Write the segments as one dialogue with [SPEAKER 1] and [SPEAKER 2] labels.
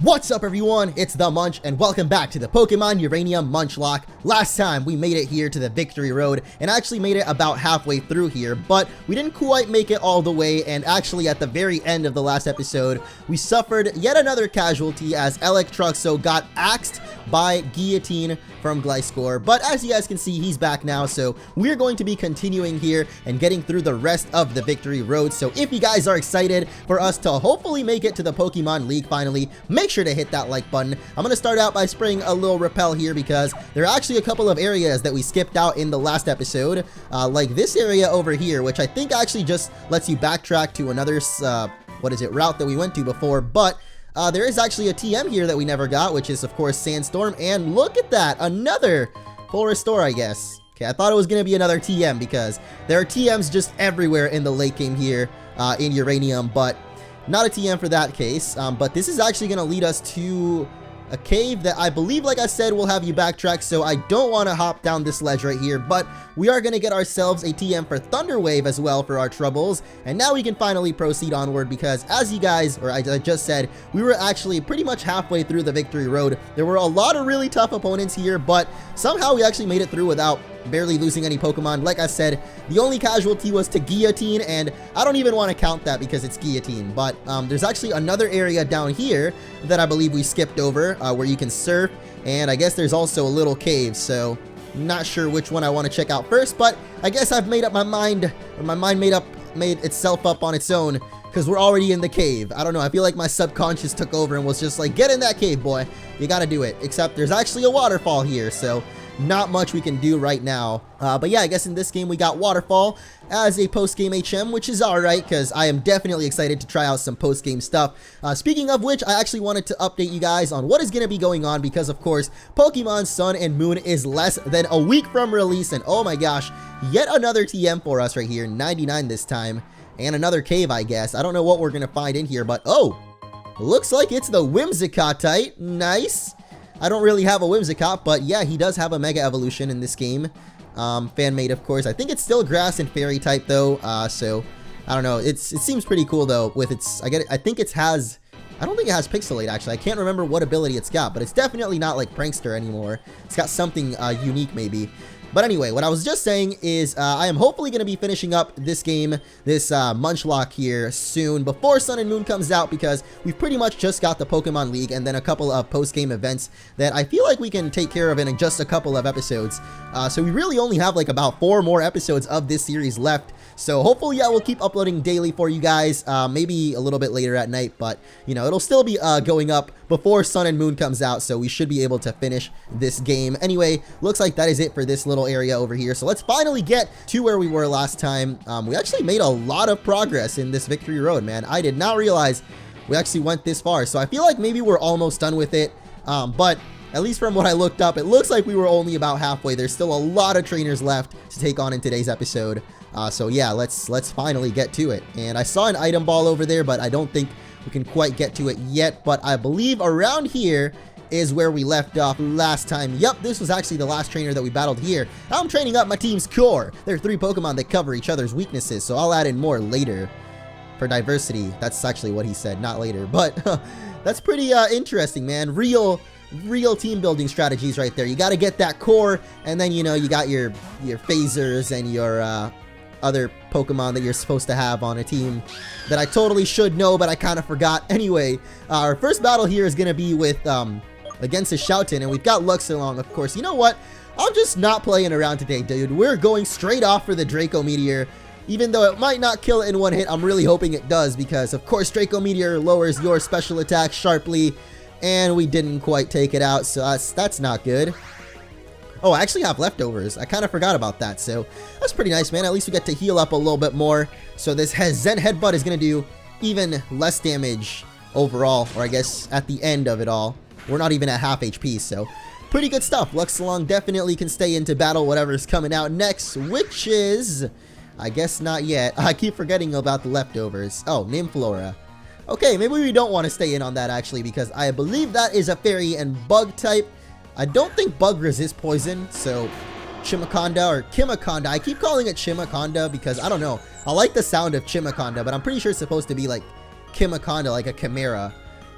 [SPEAKER 1] What's up everyone, it's the Munch and welcome back to the Pokemon Uranium Munchlocke. Last time we made it here to the Victory Road and actually made it about halfway through here, but we didn't quite make it all the way, and actually at the very end of the last episode, we suffered yet another casualty as Electroxo got axed by Guillotine from Gliscor. But as you guys can see, he's back now, so we're going to be continuing here and getting through the rest of the Victory Road. So if you guys are excited for us to hopefully make it to the Pokemon League finally, make sure to hit that like button. I'm going to start out by spraying a little repel here because there are actually a couple of areas that we skipped out in the last episode, like this area over here, which I think actually just lets you backtrack to another, route that we went to before, but there is actually a TM here that we never got, which is of course Sandstorm, and look at that, another full restore, I guess. Okay, I thought it was going to be another TM because there are TMs just everywhere in the late game here in Uranium, but not a TM for that case. But this is actually going to lead us to a cave that I believe, like I said, will have you backtrack, so I don't want to hop down this ledge right here, but we are going to get ourselves a TM for Thunder Wave as well for our troubles, and now we can finally proceed onward because, as you guys, or I just said, we were actually pretty much halfway through the Victory Road. There were a lot of really tough opponents here, but somehow we actually made it through without barely losing any Pokemon. Like I said, the only casualty was to Guillotine, and I don't even want to count that because it's Guillotine, but there's actually another area down here that I believe we skipped over where you can surf, and I guess there's also a little cave, so not sure which one I want to check out first, but I guess I've made up my mind, or my mind made itself up on its own, because we're already in the cave. I don't know, I feel like my subconscious took over and was just like, get in that cave, boy, you gotta do it, except there's actually a waterfall here, so not much we can do right now. But yeah, I guess in this game we got Waterfall as a post-game HM, which is alright because I am definitely excited to try out some post-game stuff. Speaking of which, I actually wanted to update you guys on what is going to be going on because, of course, Pokemon Sun and Moon is less than a week from release, and oh my gosh, yet another TM for us right here, 99 this time, and another cave, I guess. I don't know what we're going to find in here, but oh, looks like it's the Whimsicott. Nice. I don't really have a Whimsicott, but yeah, he does have a Mega Evolution in this game. Fan-made, of course. I think it's still Grass and Fairy type, though, so I don't know. It seems pretty cool, though, with its... I think it has... I don't think it has Pixelate, actually. I can't remember what ability it's got, but it's definitely not like Prankster anymore. It's got something unique, maybe. But anyway, what I was just saying is I am hopefully going to be finishing up this game, this Munchlocke here soon before Sun and Moon comes out because we've pretty much just got the Pokemon League and then a couple of post-game events that I feel like we can take care of in just a couple of episodes. So we really only have like about 4 more episodes of this series left. So hopefully, yeah, we'll keep uploading daily for you guys, maybe a little bit later at night, but, you know, it'll still be going up before Sun and Moon comes out, so we should be able to finish this game. Anyway, looks like that is it for this little area over here, so let's finally get to where we were last time. We actually made a lot of progress in this Victory Road, man. I did not realize we actually went this far, so I feel like maybe we're almost done with it, but at least from what I looked up, it looks like we were only about halfway. There's still a lot of trainers left to take on in today's episode. So yeah, let's finally get to it. And I saw an item ball over there, but I don't think we can quite get to it yet. But I believe around here is where we left off last time. Yep, this was actually the last trainer that we battled here. I'm training up my team's core. There are 3 Pokemon that cover each other's weaknesses, so I'll add in more later for diversity. That's actually what he said, not later. But that's pretty interesting, man. Real team building strategies right there. You got to get that core, and then, you know, you got your phasers and your other Pokemon that you're supposed to have on a team that I totally should know, but I kind of forgot. Anyway, our first battle here is going to be with against a Shoutin, and we've got Luxilong, of course. You know what? I'm just not playing around today, dude. We're going straight off for the Draco Meteor. Even though it might not kill it in one hit, I'm really hoping it does because, of course, Draco Meteor lowers your special attack sharply, and we didn't quite take it out, so that's not good. Oh, I actually have leftovers. I kind of forgot about that, so that's pretty nice, man. At least we get to heal up a little bit more. So this Zen Headbutt is going to do even less damage overall, or I guess at the end of it all. We're not even at half HP, so pretty good stuff. Luxilong definitely can stay into battle whatever's coming out next, which is, I guess not yet. I keep forgetting about the leftovers. Oh, Nymflora. Okay, maybe we don't want to stay in on that, actually, because I believe that is a fairy and bug type. I don't think bug resists poison, so Chimiconda or Chimiconda. I keep calling it Chimiconda because, I don't know. I like the sound of Chimiconda, but I'm pretty sure it's supposed to be like Chimiconda, like a chimera.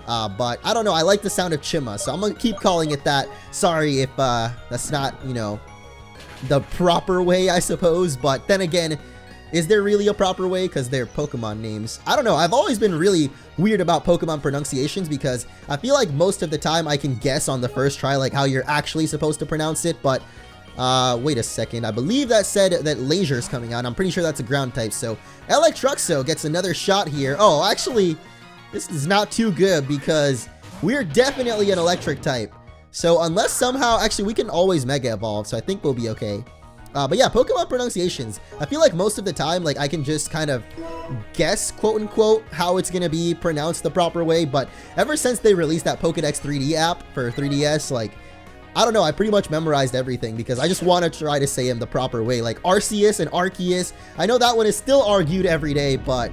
[SPEAKER 1] But I don't know, I like the sound of Chima, so I'm gonna keep calling it that. Sorry if that's not, you know, the proper way, I suppose. But then again, is there really a proper way? Because they're Pokemon names. I don't know. I've always been really weird about Pokemon pronunciations because I feel like most of the time I can guess on the first try like how you're actually supposed to pronounce it. But wait a second. I believe that said that Laser is coming out. I'm pretty sure that's a ground type. So Electruxo gets another shot here. Oh, actually, this is not too good because we're definitely an electric type. So unless somehow, actually, we can always Mega Evolve, so I think we'll be okay. But yeah, Pokemon pronunciations. I feel like most of the time, like, I can just kind of guess, quote-unquote, how it's gonna be pronounced the proper way. But ever since they released that Pokédex 3D app for 3DS, like, I don't know, I pretty much memorized everything because I just want to try to say them the proper way. Like, Arceus and Arceus, I know that one is still argued every day, but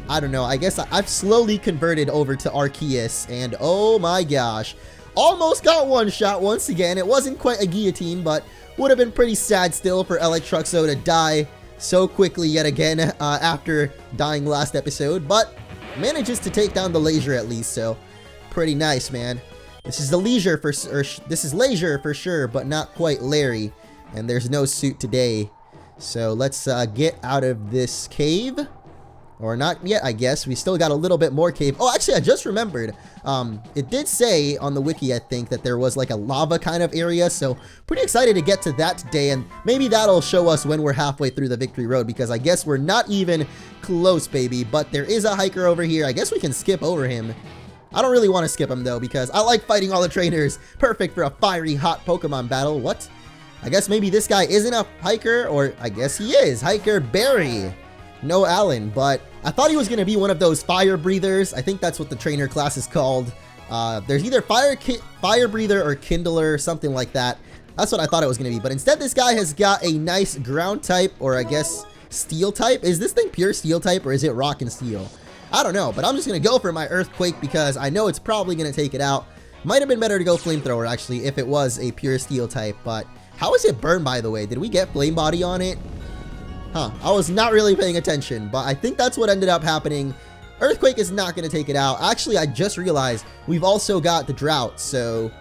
[SPEAKER 1] I don't know. I guess I've slowly converted over to Arceus, and oh my gosh. Almost got one shot once again. It wasn't quite a guillotine, but would have been pretty sad still for Electruxo to die so quickly yet again after dying last episode, but manages to take down the Laser at least, so pretty nice, man. This is the Leisure for, this is Laser for sure, but not quite Larry, and there's no suit today. So let's get out of this cave. Or not yet, I guess. We still got a little bit more cave. Oh, actually, I just remembered. It did say on the wiki, I think, that there was like a lava kind of area. So pretty excited to get to that today. And maybe that'll show us when we're halfway through the victory road. Because I guess we're not even close, baby. But there is a hiker over here. I guess we can skip over him. I don't really want to skip him, though, because I like fighting all the trainers. Perfect for a fiery, hot Pokemon battle. What? I guess maybe this guy isn't a hiker. Or I guess he is. Hiker Barry. No Alan, but I thought he was going to be one of those fire breathers. I think that's what the trainer class is called. There's either fire breather or kindler, something like that. That's what I thought it was going to be. But instead, this guy has got a nice ground type, or I guess steel type. Is this thing pure steel type, or is it rock and steel? I don't know, but I'm just going to go for my earthquake because I know it's probably going to take it out. Might have been better to go flamethrower, actually, if it was a pure steel type. But how is it burned, by the way? Did we get flame body on it? Huh, I was not really paying attention, but I think that's what ended up happening. Earthquake is not going to take it out. Actually, I just realized we've also got the drought, so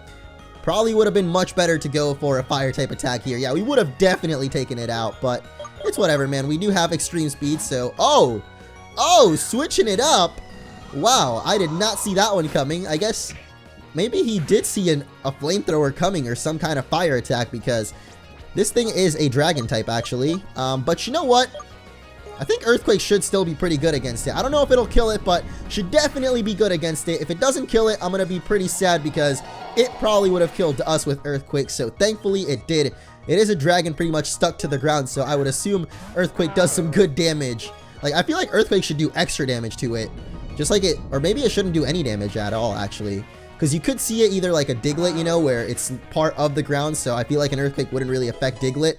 [SPEAKER 1] probably would have been much better to go for a fire type attack here. Yeah, we would have definitely taken it out, but it's whatever, man. We do have extreme speed, so oh, switching it up. Wow, I did not see that one coming. I guess maybe he did see a flamethrower coming or some kind of fire attack because this thing is a dragon type, actually. But you know what? I think Earthquake should still be pretty good against it. I don't know if it'll kill it, but should definitely be good against it. If it doesn't kill it, I'm going to be pretty sad because it probably would have killed us with Earthquake. So thankfully it did. It is a dragon pretty much stuck to the ground, so I would assume Earthquake does some good damage. Like, I feel like Earthquake should do extra damage to it. Just like it, or maybe it shouldn't do any damage at all, actually. Because you could see it either like a Diglett, you know, where it's part of the ground, so I feel like an Earthquake wouldn't really affect Diglett.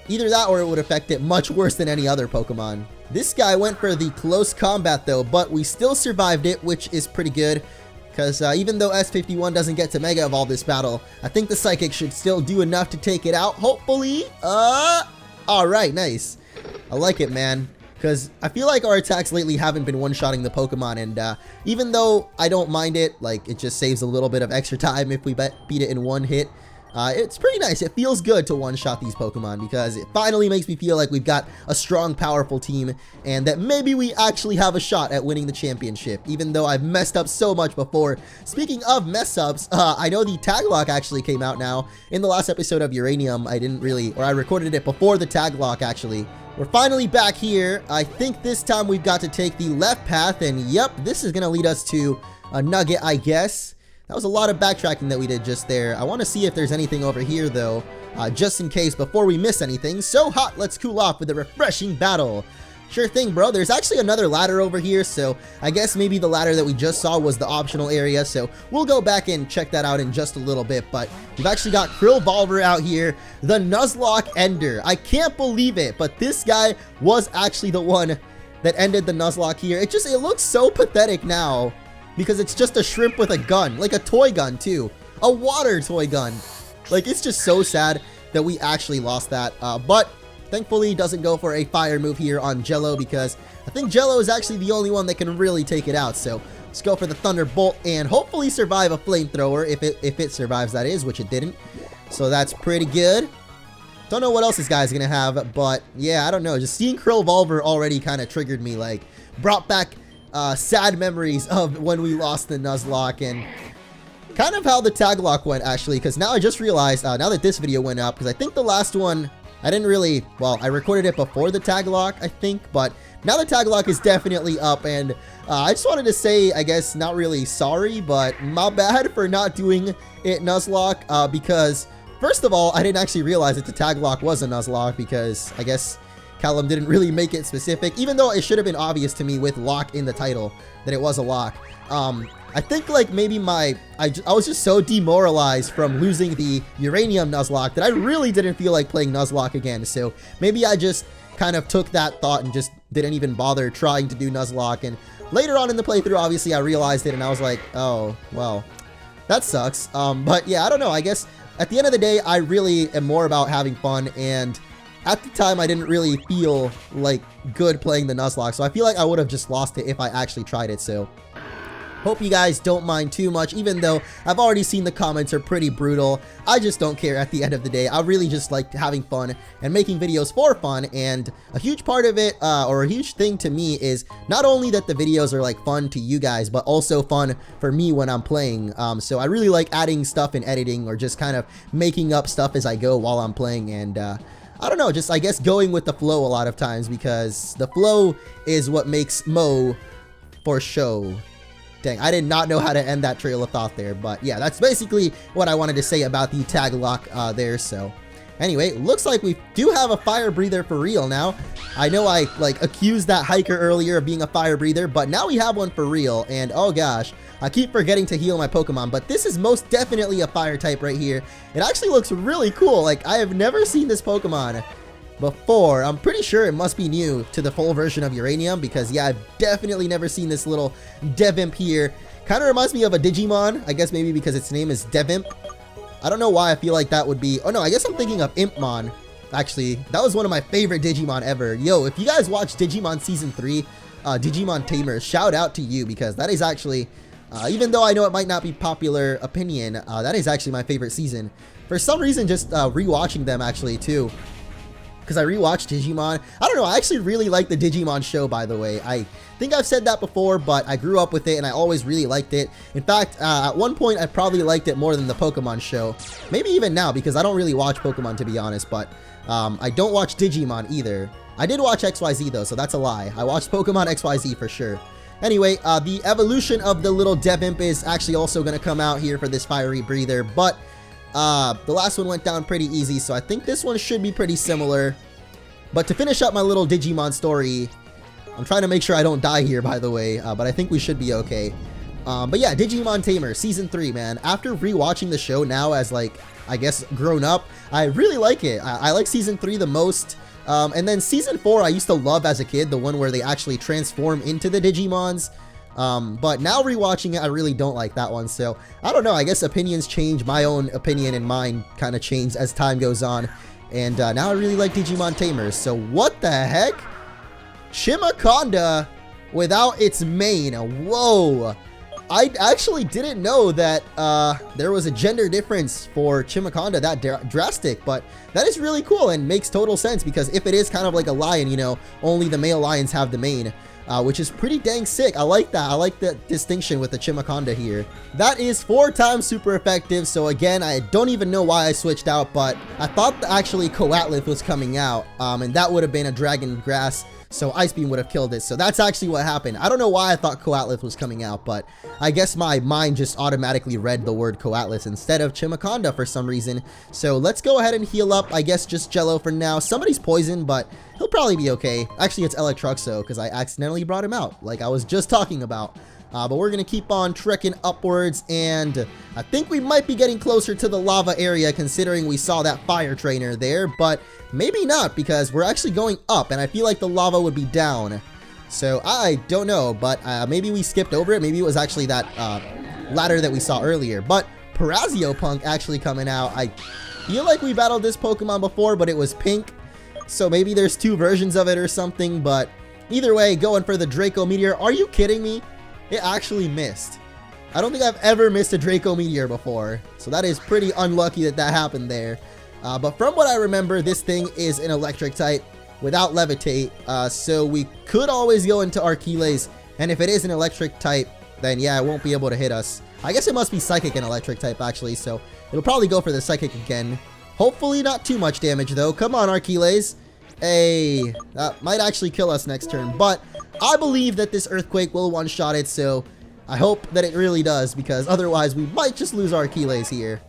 [SPEAKER 1] Either that or it would affect it much worse than any other Pokemon. This guy went for the close combat though, but we still survived it, which is pretty good. Because even though S51 doesn't get to Mega Evolve this battle, I think the Psychic should still do enough to take it out, hopefully. Alright, nice. I like it, man. Because I feel like our attacks lately haven't been one-shotting the Pokemon, and even though I don't mind it, like, it just saves a little bit of extra time if we beat it in one hit. It's pretty nice. It feels good to one-shot these Pokemon because it finally makes me feel like we've got a strong, powerful team and that maybe we actually have a shot at winning the championship, even though I've messed up so much before. Speaking of mess-ups, I know the tag lock actually came out now. In the last episode of Uranium, I recorded it before the tag lock, actually. We're finally back here. I think this time we've got to take the left path, and yep, this is going to lead us to a nugget, I guess. That was a lot of backtracking that we did just there. I want to see if there's anything over here, though, just in case before we miss anything. So hot, let's cool off with a refreshing battle. Sure thing, bro. There's actually another ladder over here, so I guess maybe the ladder that we just saw was the optional area, so we'll go back and check that out in just a little bit. But we've actually got Krillvolver out here, the Nuzlocke Ender. I can't believe it, but this guy was actually the one that ended the Nuzlocke here. It looks so pathetic now. Because it's just a shrimp with a gun, like a toy gun too, a water toy gun. Like, it's just so sad that we actually lost that. But thankfully, he doesn't go for a fire move here on Jello because I think Jello is actually the only one that can really take it out. So Let's go for the Thunderbolt and hopefully survive a Flamethrower if it survives, that is, which it didn't. So that's pretty good. Don't know what else this guy's gonna have, but yeah, I don't know. Just seeing Krillvolver already kind of triggered me, like, brought back sad memories of when we lost the Nuzlocke and kind of how the tag lock went, actually, because now I just realized, now that this video went up, because I think the last one, I didn't really, well, I recorded it before the tag lock, I think, but now the tag lock is definitely up, and I just wanted to say, I guess, not really sorry, but my bad for not doing it Nuzlocke, because first of all, I didn't actually realize that the tag lock was a Nuzlocke, because I guess Callum didn't really make it specific, even though it should have been obvious to me with lock in the title that it was a lock. I think, like, maybe I was just so demoralized from losing the Uranium Nuzlocke that I really didn't feel like playing Nuzlocke again, so maybe I just kind of took that thought and just didn't even bother trying to do Nuzlocke, and later on in the playthrough, obviously, I realized it, and I was like, oh, well, that sucks. But yeah, I don't know, I guess at the end of the day, I really am more about having fun, and at the time, I didn't really feel like good playing the Nuzlocke, so I feel like I would have just lost it if I actually tried it, so hope you guys don't mind too much, even though I've already seen the comments are pretty brutal. I just don't care at the end of the day. I really just like having fun and making videos for fun, and a huge part of it, or a huge thing to me, is not only that the videos are like fun to you guys, but also fun for me when I'm playing. So I really like adding stuff and editing, or just kind of making up stuff as I go while I'm playing, and I don't know, just I guess going with the flow a lot of times, because the flow is what makes Mo for show. Dang, I did not know how to end that trail of thought there, but yeah, that's basically what I wanted to say about the tag lock there. So anyway, looks like we do have a fire breather for real now. I know I like accused that hiker earlier of being a fire breather, but now we have one for real, and oh gosh, I keep forgetting to heal my Pokemon, but this is most definitely a fire type right here. It actually looks really cool. Like, I have never seen this Pokemon before. I'm pretty sure it must be new to the full version of Uranium, because yeah, I've definitely never seen this little Devimp here. Kind of reminds me of a Digimon, I guess maybe because its name is Devimp. I don't know why I feel like that would be, oh no, I guess I'm thinking of Impmon. Actually, that was one of my favorite Digimon ever. Yo, if you guys watch Digimon Season 3, Digimon Tamers, shout out to you, because that is actually, even though I know it might not be popular opinion, that is actually my favorite season. For some reason, just rewatching them actually too, because I rewatched Digimon. I don't know, I actually really like the Digimon show, by the way. I think I've said that before, but I grew up with it and I always really liked it. In fact, at one point I probably liked it more than the Pokemon show. Maybe even now, because I don't really watch Pokemon, to be honest, but I don't watch Digimon either. I did watch XYZ though, so that's a lie. I watched Pokemon XYZ for sure. Anyway, the evolution of the little Devimp is actually also going to come out here for this fiery breather, but the last one went down pretty easy, so I think this one should be pretty similar. But to finish up my little Digimon story, I'm trying to make sure I don't die here, by the way, but I think we should be okay. But yeah, Digimon Tamer, Season 3, man. After rewatching the show now as, like, I guess, grown up, I really like it. I like Season 3 the most. And then Season 4 I used to love as a kid, the one where they actually transform into the Digimons. But now rewatching it, I really don't like that one. So, I don't know, I guess opinions change. My own opinion and mine kind of change as time goes on. And now I really like Digimon Tamers. So, what the heck? Chimaconda without its mane. Whoa. I actually didn't know that there was a gender difference for Chimaconda that drastic, but that is really cool and makes total sense, because if it is kind of like a lion, you know, only the male lions have the mane, which is pretty dang sick. I like that. I like the distinction with the Chimaconda here. That is 4 times super effective, so again, I don't even know why I switched out, but I thought actually Coatlith was coming out, and that would have been a Dragon Grass, so Ice Beam would have killed it. So that's actually what happened. I don't know why I thought Coatlith was coming out, but I guess my mind just automatically read the word Coatlith instead of Chimaconda for some reason. So let's go ahead and heal up. I guess just Jello for now. Somebody's poisoned, but he'll probably be okay. Actually, it's Electruxo, because I accidentally brought him out, like I was just talking about. But we're going to keep on trekking upwards, and I think we might be getting closer to the lava area, considering we saw that fire trainer there, but maybe not, because we're actually going up, and I feel like the lava would be down. So I don't know, but maybe we skipped over it. Maybe it was actually that ladder that we saw earlier. But Punk actually coming out. I feel like we battled this Pokemon before, but it was pink, so maybe there's 2 versions of it or something. But either way, going for the Draco Meteor. Are you kidding me? it actually missed. I don't think I've ever missed a Draco Meteor before, so that is pretty unlucky that that happened there. But from what I remember, this thing is an electric type without levitate, so we could always go into Archeles, and if it is an electric type, then yeah, it won't be able to hit us. I guess it must be psychic and electric type actually, so it'll probably go for the psychic again. Hopefully not too much damage though. Come on, Archeles. Hey, that might actually kill us next turn, but I believe that this earthquake will one-shot it, so I hope that it really does, because otherwise we might just lose our Archeles here.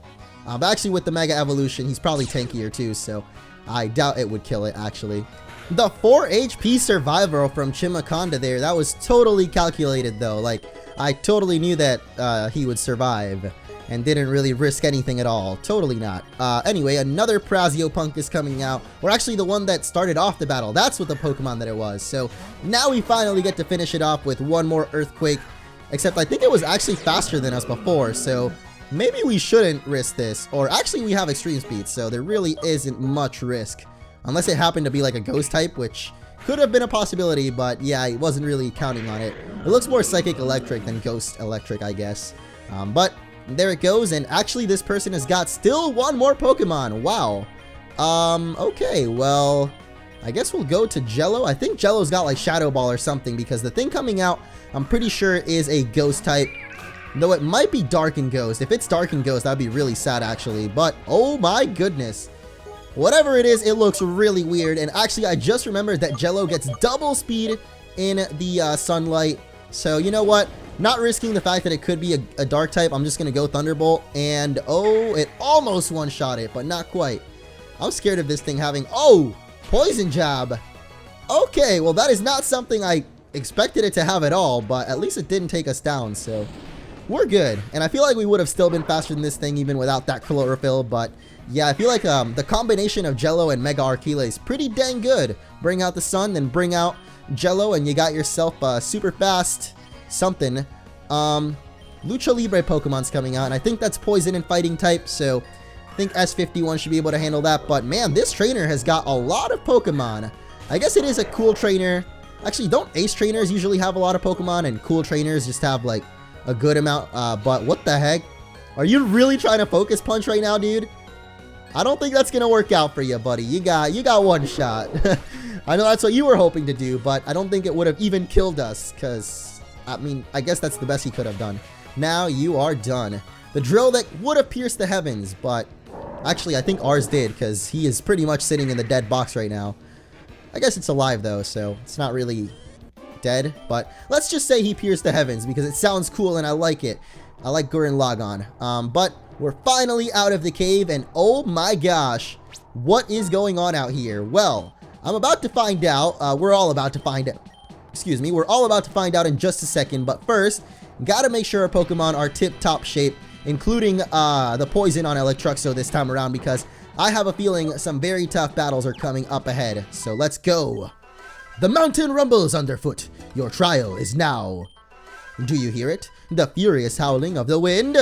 [SPEAKER 1] But actually with the Mega Evolution, he's probably tankier too, so I doubt it would kill it actually. The 4 HP survival from Chimaconda there, that was totally calculated though. Like, I totally knew that he would survive and didn't really risk anything at all. Totally not. Anyway, another Praziopunk is coming out. Or actually the one that started off the battle. That's what the Pokemon that it was. So now we finally get to finish it off with one more Earthquake. Except I think it was actually faster than us before, so maybe we shouldn't risk this. Or actually we have extreme speed, so there really isn't much risk. Unless it happened to be like a ghost type, which could have been a possibility, but yeah, I wasn't really counting on it. It looks more psychic electric than ghost electric, I guess. But there it goes, and actually this person has got still one more Pokemon. Wow. Okay, well, I guess we'll go to Jello. I think Jello's got like Shadow Ball or something, because the thing coming out, I'm pretty sure is a ghost type. Though it might be Dark and Ghost. If it's Dark and Ghost, that'd be really sad actually. But oh my goodness. Whatever it is, it looks really weird. And actually, I just remembered that Jello gets double speed in the sunlight. So you know what? Not risking the fact that it could be a dark type, I'm just going to go Thunderbolt. And oh, it almost one-shot it, but not quite. I'm scared of this thing having... Oh! Poison Jab! Okay, well that is not something I expected it to have at all, but at least it didn't take us down, so we're good. And I feel like we would have still been faster than this thing even without that Chlorophyll, but yeah, I feel like the combination of Jello and Mega Archeles is pretty dang good. Bring out the sun, then bring out Jello, and you got yourself a super fast something. Lucha Libre Pokemon's coming out, and I think that's poison and fighting type, so I think S51 should be able to handle that. But man, this trainer has got a lot of Pokemon. I guess it is a cool trainer. Actually, don't ace trainers usually have a lot of Pokemon, and cool trainers just have like a good amount? But what the heck? Are you really trying to focus punch right now, dude? I don't think that's gonna work out for you, buddy. You got one shot. I know that's what you were hoping to do, but I don't think it would have even killed us, because I mean, I guess that's the best he could have done. Now you are done. The drill that would have pierced the heavens, but actually I think ours did, because he is pretty much sitting in the dead box right now. I guess it's alive though, so it's not really dead, but let's just say he pierced the heavens because it sounds cool and I like it. I like Gurren Lagann. But we're finally out of the cave, and oh my gosh, what is going on out here? Well, I'm about to find out. We're all about to find out. Excuse me, we're all about to find out in just a second, but first, gotta make sure our Pokemon are tip-top shape, including the poison on Electruxo this time around, because I have a feeling some very tough battles are coming up ahead. So let's go. The mountain rumbles underfoot. Your trial is now. Do you hear it? The furious howling of the wind?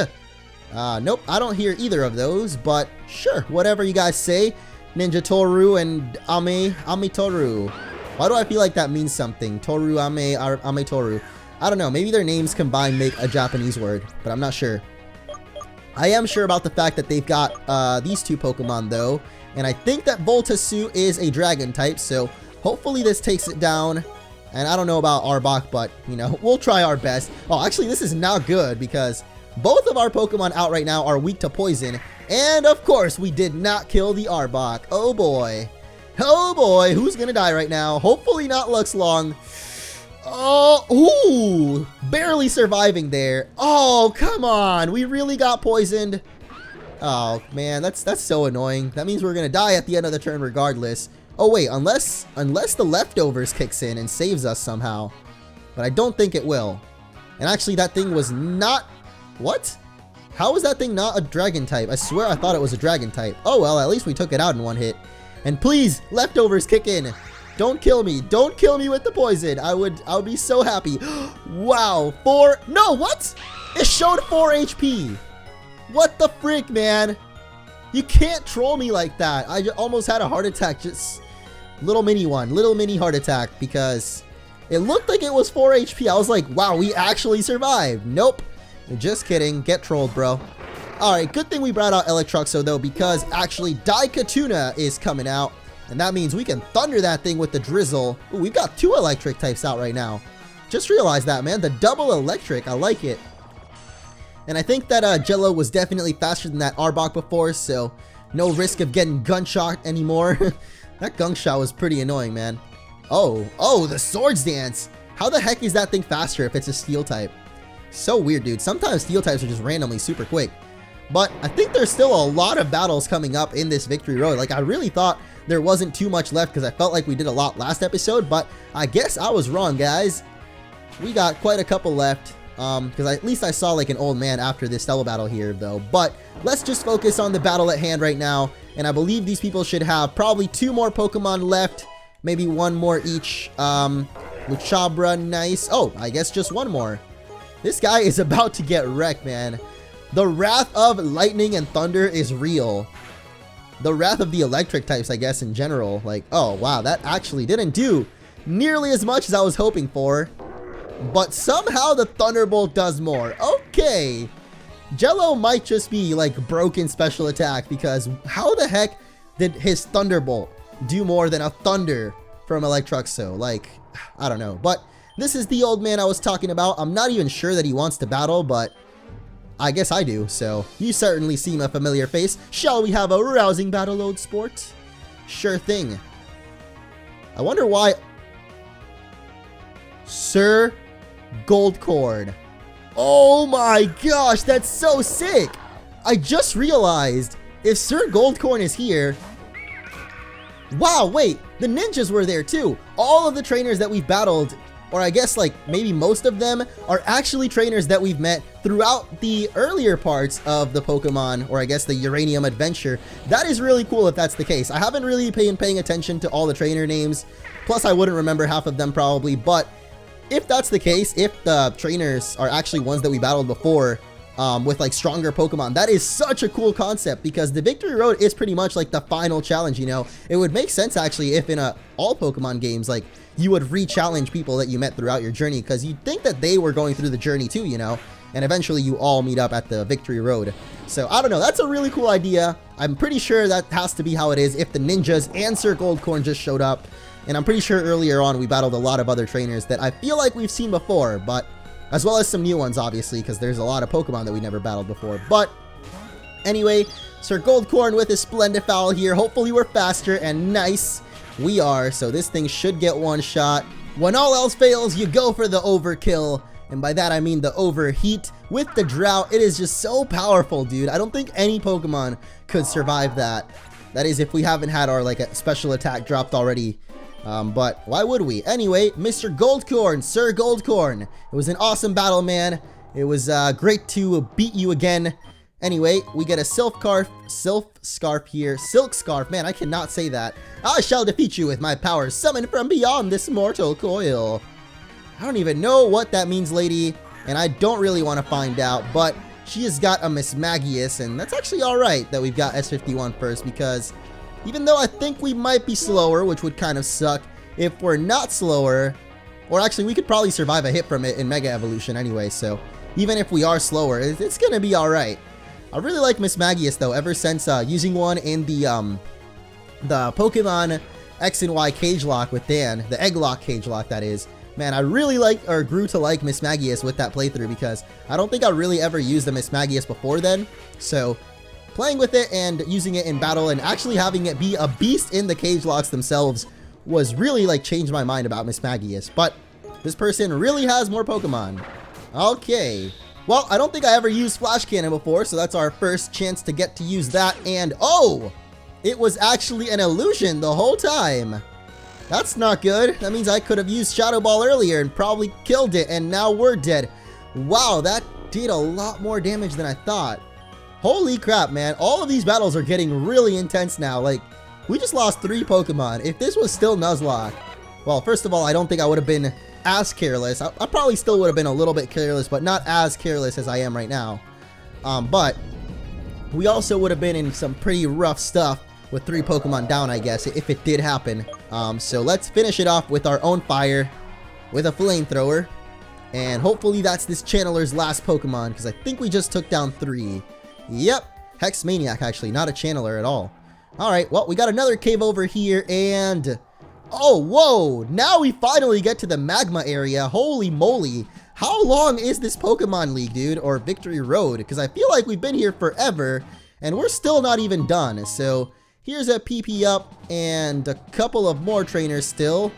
[SPEAKER 1] Nope, I don't hear either of those, but sure, whatever you guys say. Ninja Toru and Ame Toru. Why do I feel like that means something? Toru, Ame Toru. I don't know, maybe their names combined make a Japanese word, but I'm not sure. I am sure about the fact that they've got these two Pokemon though, and I think that Voltasu is a dragon type, so hopefully this takes it down. And I don't know about Arbok, but you know, we'll try our best. Oh, actually this is not good because both of our Pokemon out right now are weak to poison, and of course we did not kill the Arbok. Oh boy. Oh boy, who's gonna die right now? Hopefully not Luxlong. Oh, ooh, barely surviving there. Oh, come on. We really got poisoned. Oh, man, that's so annoying. That means we're going to die at the end of the turn regardless. Oh, wait, unless the leftovers kicks in and saves us somehow. But I don't think it will. And actually, that thing was not... What? How was that thing not a dragon type? I swear I thought it was a dragon type. Oh, well, at least we took it out in one hit. And please, leftovers kick in. Don't kill me. Don't kill me with the poison. I would be so happy. Wow. No, what? It showed 4 HP. What the frick, man? You can't troll me like that. I almost had a heart attack. Just little mini heart attack because It looked like it was 4 HP. I was like, wow, we actually survived. Nope. Just kidding. Get trolled, bro. Alright, good thing we brought out Electroxo though, because actually Daikatuna is coming out. And that means we can thunder that thing with the Drizzle. Ooh, we've got 2 electric types out right now. Just realized that, man. The double electric. I like it. And I think that Jello was definitely faster than that Arbok before, so no risk of getting gunshot anymore. That gunshot was pretty annoying, man. Oh, the Swords Dance. How the heck is that thing faster if it's a Steel type? So weird, dude. Sometimes Steel types are just randomly super quick. But I think there's still a lot of battles coming up in this victory road. Like, I really thought there wasn't too much left because I felt like we did a lot last episode, but I guess I was wrong, guys. We got quite a couple left. Because at least I saw like an old man after this double battle here though. But let's just focus on the battle at hand right now. And I believe these people should have probably 2 more Pokemon left. Maybe 1 more each. Luchabra, nice. Oh, I guess just 1 more. This guy is about to get wrecked, man. The wrath of lightning and thunder is real. The wrath of the electric types, I guess, in general. Like, oh, wow, that actually didn't do nearly as much as I was hoping for. But somehow the Thunderbolt does more. Okay. Jello might just be like broken special attack, because how the heck did his Thunderbolt do more than a Thunder from Electroxo? Like, I don't know. But this is the old man I was talking about. I'm not even sure that he wants to battle, but I guess I do. So you certainly seem a familiar face. Shall we have a rousing battle load, sport? Sure thing. I wonder why... Sir Goldcorn. Oh my gosh, that's so sick. I just realized if Sir Goldcorn is here... Wow, wait, the ninjas were there too. All of the trainers that we've battled, or I guess like maybe most of them, are actually trainers that we've met throughout the earlier parts of the Pokemon, or I guess the Uranium adventure. That is really cool if that's the case. I haven't really been paying attention to all the trainer names, plus I wouldn't remember half of them probably, but if that's the case, if the trainers are actually ones that we battled before with like stronger Pokemon, that is such a cool concept, because the Victory Road is pretty much like the final challenge, you know? It would make sense actually if in all Pokemon games, like you would re-challenge people that you met throughout your journey, because you'd think that they were going through the journey too, you know? And eventually you all meet up at the Victory Road. So I don't know, that's a really cool idea. I'm pretty sure that has to be how it is if the ninjas and Sir Goldcorn just showed up. And I'm pretty sure earlier on we battled a lot of other trainers that I feel like we've seen before, but as well as some new ones, obviously, because there's a lot of Pokemon that we never battled before. But anyway, Sir Goldcorn with his Splendifowl here. Hopefully we're faster, and nice, we are. So this thing should get one shot. When all else fails, you go for the overkill. And by that I mean the overheat with the drought. It is just so powerful, dude. I don't think any Pokemon could survive that. That is if we haven't had our like a special attack dropped already. But why would we? Anyway, Mr. Goldcorn, Sir Goldcorn. It was an awesome battle, man. It was great to beat you again. Anyway, we get a Silk Scarf here. Silk Scarf, man, I cannot say that. I shall defeat you with my powers summoned from beyond this mortal coil. I don't even know what that means, lady, and I don't really want to find out, but she has got a Mismagius, and that's actually alright that we've got S51 first, because even though I think we might be slower, which would kind of suck if we're not slower, or actually we could probably survive a hit from it in Mega Evolution anyway, so even if we are slower, it's gonna be alright. I really like Mismagius though, ever since using one in the Pokemon X and Y Cage Lock with Dan, the Egg Lock Cage Lock that is. Man, I really grew to like Mismagius with that playthrough, because I don't think I really ever used a Mismagius before then, so playing with it and using it in battle and actually having it be a beast in the cage locks themselves was really like changed my mind about Mismagius. But this person really has more Pokemon. Okay. Well, I don't think I ever used Flash Cannon before, so that's our first chance to get to use that. And oh, it was actually an illusion the whole time. That's not good. That means I could have used Shadow Ball earlier and probably killed it, and now we're dead. Wow, that did a lot more damage than I thought. Holy crap, man. All of these battles are getting really intense now. Like, we just lost 3 Pokemon. If this was still Nuzlocke, well, first of all, I don't think I would have been as careless. I probably still would have been a little bit careless, but not as careless as I am right now. But we also would have been in some pretty rough stuff with 3 Pokemon down, I guess, if it did happen. So let's finish it off with our own fire. with a flamethrower. And hopefully that's this channeler's last Pokemon, because I think we just took down 3. Yep, Hex Maniac actually, not a channeler at all. Alright, well, we got another cave over here, and... oh, whoa! Now we finally get to the Magma area. Holy moly. How long is this Pokemon League, dude? Or Victory Road? Because I feel like we've been here forever, and we're still not even done. So, here's a PP up, and a couple of more trainers still.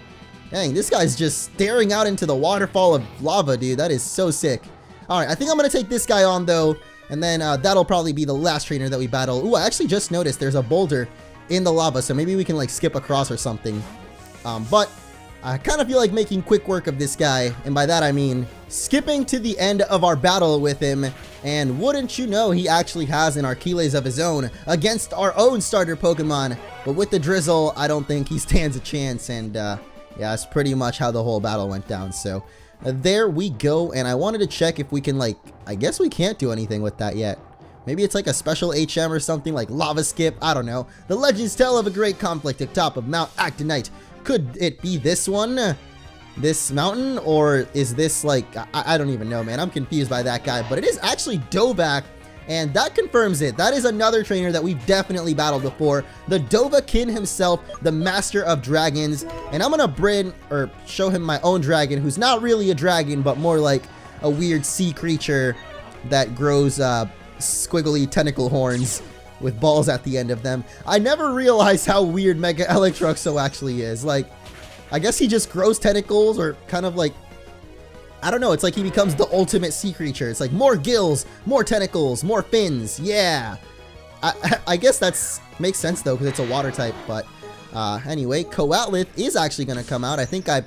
[SPEAKER 1] Dang, this guy's just staring out into the waterfall of lava, dude. That is so sick. Alright, I think I'm going to take this guy on, though. And then that'll probably be the last trainer that we battle. Ooh, I actually just noticed there's a boulder in the lava, so maybe we can like skip across or something. But I kind of feel like making quick work of this guy, and by that I mean skipping to the end of our battle with him. And wouldn't you know, he actually has an Archeles of his own against our own starter Pokemon. But with the Drizzle, I don't think he stands a chance, and yeah, that's pretty much how the whole battle went down. So there we go, and I wanted to check if we can, like, I guess we can't do anything with that yet. Maybe it's like a special HM or something, like Lava Skip, I don't know. The legends tell of a great conflict atop of Mount Actinite. Could it be this one? This mountain? Or is this like, I don't even know, man. I'm confused by that guy, but it is actually Dovak, and that confirms it. That is another trainer that we've definitely battled before. The Dovahkiin himself, the master of dragons. And I'm gonna bring, or show him my own dragon, who's not really a dragon, but more like a weird sea creature that grows squiggly tentacle horns with balls at the end of them. I never realized how weird Mega Electroxo actually is. Like, I guess he just grows tentacles, or kind of like, I don't know, it's like he becomes the ultimate sea creature. It's like more gills, more tentacles, more fins. Yeah. I guess that's makes sense though, because it's a water type. But anyway, Coatlith is actually going to come out. I think I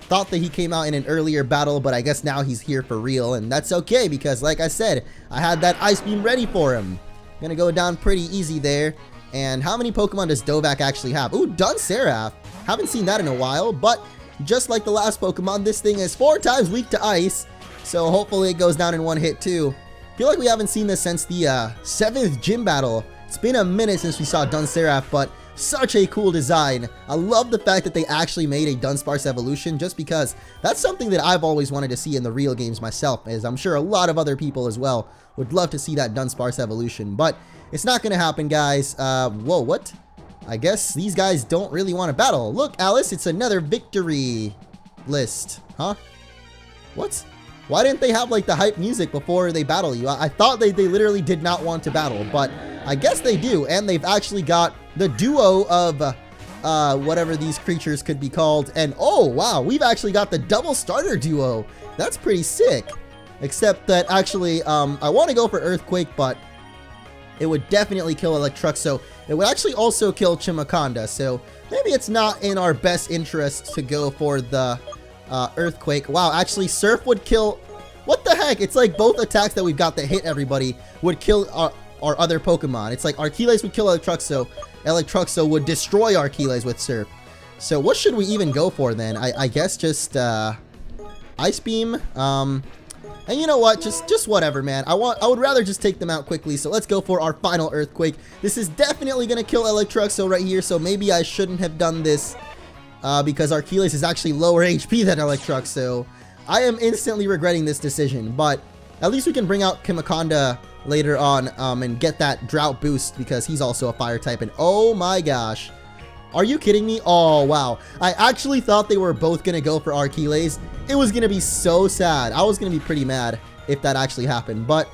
[SPEAKER 1] thought that he came out in an earlier battle, but I guess now he's here for real. And that's okay, because like I said, I had that Ice Beam ready for him. Gonna go down pretty easy there. And how many Pokemon does Dovak actually have? Ooh, Dunsaraf. Haven't seen that in a while, but just like the last Pokemon, this thing is 4 times weak to ice, so hopefully it goes down in one hit too. Feel like we haven't seen this since the 7th gym battle. It's been a minute since we saw Dunsaraf, but such a cool design. I love the fact that they actually made a Dunsparce evolution, just because that's something that I've always wanted to see in the real games myself, as I'm sure a lot of other people as well would love to see that Dunsparce evolution, but it's not gonna happen, guys. Whoa, what? I guess these guys don't really want to battle. Look, Alice, it's another victory list. Huh? What? Why didn't they have like the hype music before they battle you? I thought they literally did not want to battle, but I guess they do. And they've actually got the duo of whatever these creatures could be called. And oh, wow, we've actually got the double starter duo. That's pretty sick. Except that actually, I want to go for Earthquake, but it would definitely kill Electroxo. It would actually also kill Chimaconda, so maybe it's not in our best interest to go for the Earthquake. Wow, actually Surf would kill... what the heck? It's like both attacks that we've got that hit everybody would kill our other Pokemon. It's like Archeles would kill Electroxo. Electroxo would destroy Archeles with Surf. So what should we even go for then? I guess just Ice Beam. And you know what? Just whatever, man. I would rather just take them out quickly. So let's go for our final Earthquake. This is definitely going to kill Electroxo right here. So maybe I shouldn't have done this because Archeles is actually lower HP than Electroxo. I am instantly regretting this decision, but at least we can bring out Chimaconda later on and get that drought boost, because he's also a fire type. And oh my gosh. Are you kidding me? Oh, wow. I actually thought they were both going to go for Archeles. It was going to be so sad. I was going to be pretty mad if that actually happened. But,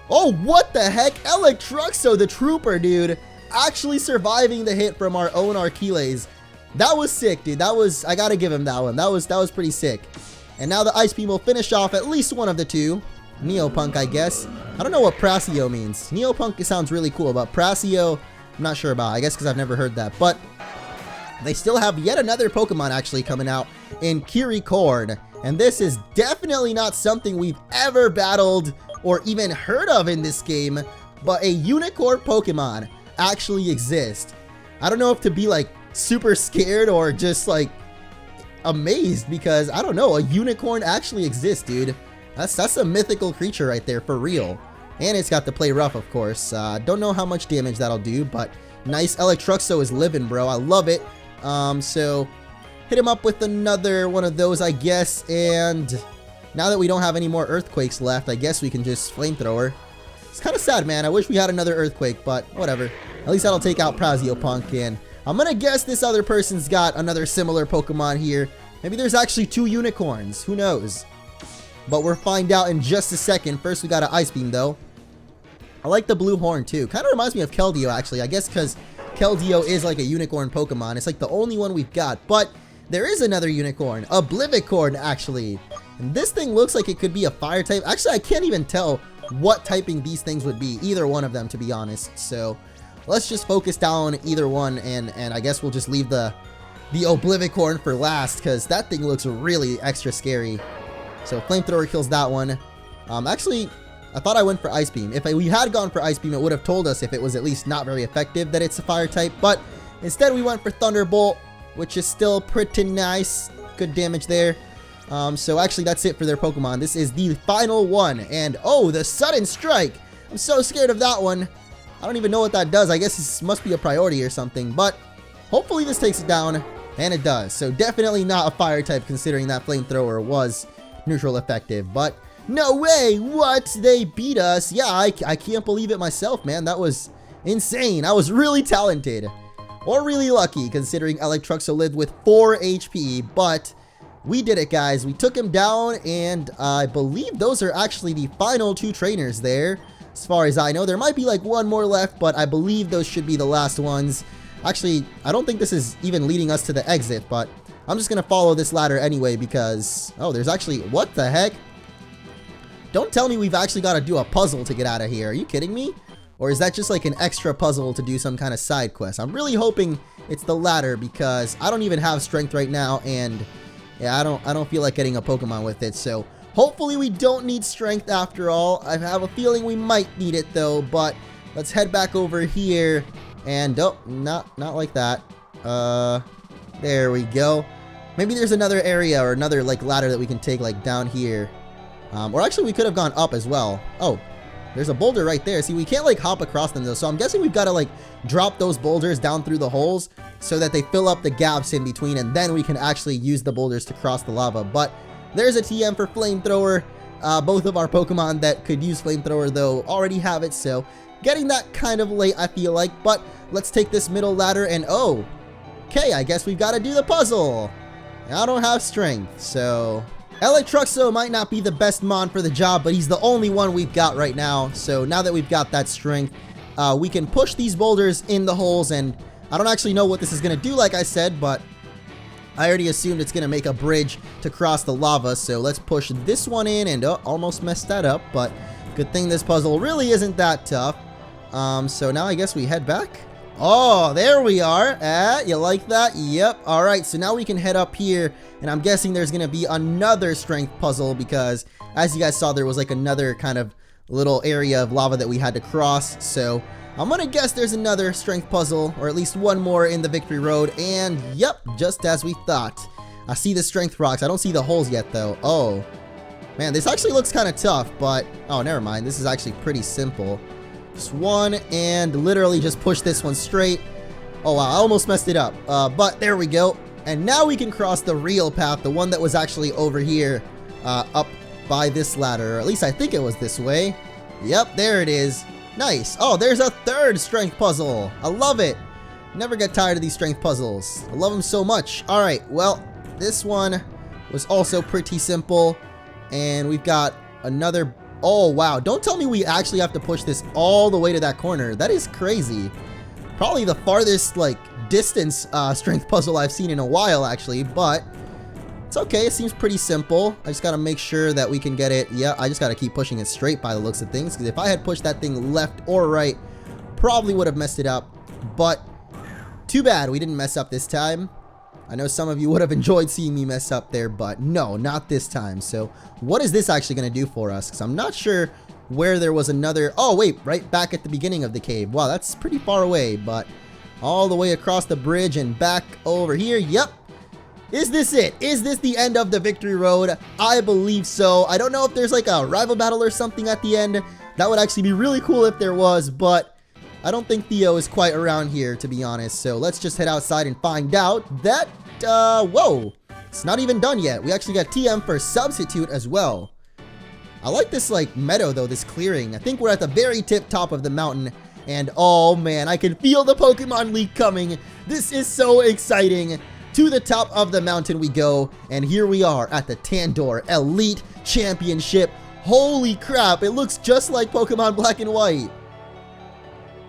[SPEAKER 1] oh, what the heck? Electroxo, the trooper, dude, actually surviving the hit from our own Archeles. That was sick, dude. That was, I got to give him that one. That was pretty sick. And now the Ice Beam will finish off at least one of the two. Neopunk, I guess. I don't know what Prasio means. Neopunk sounds really cool, but Prasio, I'm not sure about. I guess because I've never heard that. But they still have yet another Pokemon actually coming out in Kirikorn. And this is definitely not something we've ever battled or even heard of in this game. But a unicorn Pokemon actually exists. I don't know if to be like super scared or just like amazed, because I don't know, a unicorn actually exists, dude. That's a mythical creature right there for real. And it's got to play rough, of course. Don't know how much damage that'll do, but nice. Electroxo is living, bro. I love it. So hit him up with another one of those, I guess. And now that we don't have any more earthquakes left, I guess we can just flamethrower. It's kind of sad, man. I wish we had another earthquake, but whatever. At least that'll take out Prazziopunk. And I'm gonna guess this other person's got another similar Pokemon here. Maybe there's actually 2 unicorns. Who knows? But we'll find out in just a second. First, we got an Ice Beam, though. I like the blue horn, too. Kind of reminds me of Keldeo, actually. I guess because Keldeo is like a unicorn Pokemon. It's like the only one we've got. But there is another unicorn. Oblivicorn, actually. And this thing looks like it could be a fire type. Actually, I can't even tell what typing these things would be. Either one of them, to be honest. So let's just focus down on either one. And I guess we'll just leave the Oblivicorn for last, because that thing looks really extra scary. So Flamethrower kills that one. Actually, I thought I went for Ice Beam. If we had gone for Ice Beam, it would have told us if it was at least not very effective that it's a fire type. But instead, we went for Thunderbolt, which is still pretty nice. Good damage there. So actually, that's it for their Pokemon. This is the final one. And oh, the Sudden Strike. I'm so scared of that one. I don't even know what that does. I guess this must be a priority or something. But hopefully this takes it down. And it does. So definitely not a fire type, considering that Flamethrower was neutral effective. But no way! What? They beat us? Yeah, I can't believe it myself, man. That was insane. I was really talented. Or really lucky, considering Electruxo lived with 4 HP. But we did it, guys. We took him down, and I believe those are actually the final 2 trainers there. As far as I know, there might be like one more left, but I believe those should be the last ones. Actually, I don't think this is even leading us to the exit, but I'm just going to follow this ladder anyway because... Oh, there's actually... What the heck? Don't tell me we've actually got to do a puzzle to get out of here. Are you kidding me? Or is that just like an extra puzzle to do some kind of side quest? I'm really hoping it's the ladder because I don't even have strength right now, and yeah, I don't feel like getting a Pokemon with it. So hopefully we don't need strength after all. I have a feeling we might need it though, but let's head back over here. And oh, not like that. There we go. Maybe there's another area or another like ladder that we can take like down here. Or actually we could have gone up as well. Oh, there's a boulder right there. See, we can't like hop across them though. So I'm guessing we've got to like drop those boulders down through the holes so that they fill up the gaps in between, and then we can actually use the boulders to cross the lava. But there's a TM for Flamethrower. Both of our Pokemon that could use Flamethrower though already have it, so getting that kind of late, I feel like. But let's take this middle ladder and oh, okay, I guess we've got to do the puzzle. I don't have strength, so Electruxo might not be the best mon for the job, but he's the only one we've got right now. So now that we've got that strength, we can push these boulders in the holes, and I don't actually know what this is going to do, like I said, but I already assumed it's going to make a bridge to cross the lava. So let's push this one in, and oh, almost messed that up, but good thing this puzzle really isn't that tough. So now I guess we head back. Oh, there we are. You like that? Yep. All right, so now we can head up here, and I'm guessing there's going to be another strength puzzle because, as you guys saw, there was like another kind of little area of lava that we had to cross. So I'm going to guess there's another strength puzzle, or at least one more in the Victory Road, and yep, just as we thought. I see the strength rocks. I don't see the holes yet, though. Oh, man, this actually looks kind of tough, but oh, never mind. This is actually pretty simple. Just one, and literally just push this one straight. Oh wow, I almost messed it up, but there we go. And now we can cross the real path, the one that was actually over here, up by this ladder, or at least I think it was this way. Yep, there it is. Nice. Oh, there's a third strength puzzle. I love it. Never get tired of these strength puzzles. I love them so much. All right, well, this one was also pretty simple, and we've got another. Oh, wow. Don't tell me we actually have to push this all the way to that corner. That is crazy. Probably the farthest, like, distance strength puzzle I've seen in a while, actually. But it's okay. It seems pretty simple. I just got to make sure that we can get it. Yeah, I just got to keep pushing it straight by the looks of things. Because if I had pushed that thing left or right, probably would have messed it up. But too bad we didn't mess up this time. I know some of you would have enjoyed seeing me mess up there, but no, not this time. So what is this actually going to do for us? Because I'm not sure where there was another... Oh, wait, right back at the beginning of the cave. Wow, that's pretty far away, but all the way across the bridge and back over here. Yep. Is this it? Is this the end of the Victory Road? I believe so. I don't know if there's like a rival battle or something at the end. That would actually be really cool if there was, but I don't think Theo is quite around here, to be honest. So let's just head outside and find out that whoa, it's not even done yet. We actually got TM for substitute as well. I like this like meadow though, this clearing. I think we're at the very top of the mountain, and oh man, I can feel the Pokemon League coming. This is so exciting. To the top of the mountain we go, and here we are at the Tandor Elite Championship. Holy crap, it looks just like Pokemon Black and White.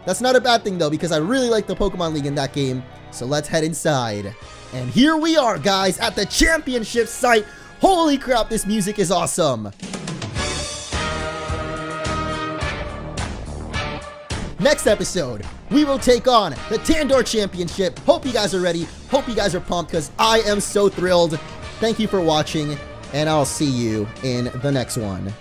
[SPEAKER 1] That's not a bad thing though, because I really like the Pokemon League in that game. So let's head inside. And here we are, guys, at the championship site. Holy crap, this music is awesome. Next episode, we will take on the Tandor Championship. Hope you guys are ready. Hope you guys are pumped, because I am so thrilled. Thank you for watching, and I'll see you in the next one.